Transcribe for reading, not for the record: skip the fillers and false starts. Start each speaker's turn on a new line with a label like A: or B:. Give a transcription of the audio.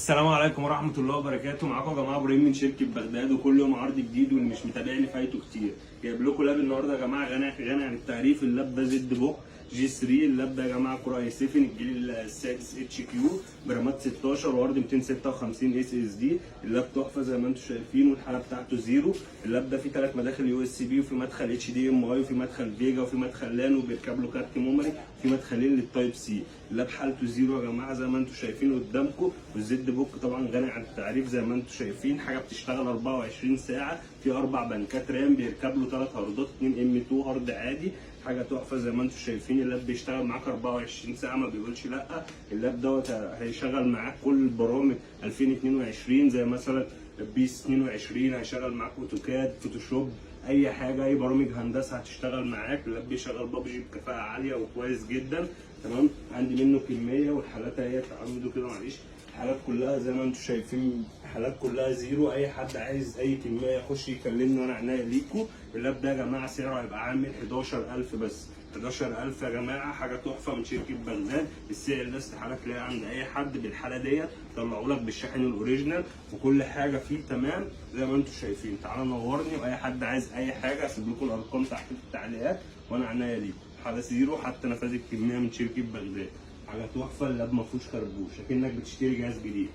A: السلام عليكم ورحمة الله وبركاته. معاكم يا جماعة ابراهيم من شركة بغداد، وكل يوم عرض جديد، واللي مش متابعني فايته كتير. جايب لكم لاب النهارده يا جماعة غني عن التعريف. اللاب ده زد بوك جي 3. اللاب ده يا جماعة كور اي 7 الجيل السادس اتش كيو برامات 16 وعرض 256 اس اس دي. اللاب تحفة زي ما انتم شايفين، والحالة بتاعته زيرو. اللاب ده فيه 3 مداخل يو اس بي، وفي مدخل اتش دي ام اي، وفي مدخل فيجا، وفي مدخل لان، وبيركب له كارت ميموري، وفي مدخلين للتايب سي. اللاب حالته زيرو يا جماعة زي ما انتم شايفين قدامكم. والزد بوك طبعا غني عن التعريف زي ما انتم شايفين. حاجه بتشتغل 24 ساعه، في 4 بنكات رام، بيركب له 3 هاردات 2 ام 2 هارد عادي. حاجه تحفه زي ما انتم شايفين. اللاب بيشتغل معاك 24 ساعه ما بيقولش لا. اللاب دوت هيشغل معاك كل البرامج 2022 زي مثلا بيس 22. هيشغل معاك اوتوكاد، فوتوشوب، اي حاجه، اي برامج هندسه هتشتغل معاك. اللاب بيشغل بابجي بكفاءه عاليه وكويس جدا. تمام. عندي منه كميه، والحالات اهي تعمدوا كده معلش. الحالات كلها زي ما انتم شايفين، الحالات كلها زيرو. اي حد عايز اي كميه يخش يكلمني وانا عناية ليكم. اللاب ده يا جماعه سعره هيبقى عامل 11000 بس. 11000 يا جماعه، حاجه تحفه من شركه بغداد. السعر ده استحاله تلاقيه عند اي حد بالحاله ديت. طلعوا لك بالشاحن الاوريجينال وكل حاجه فيه تمام زي ما انتم شايفين. تعالى نورني، واي حد عايز اي حاجه هسيب لكم الارقام تحت في التعليقات وانا عناية ليكم. حاله زيرو، حتى نفاذ الكميه من شركه بغداد. حاجه تحفه. اللاب ما فيهوش خربوش، اكنك بتشتري جهاز جديد.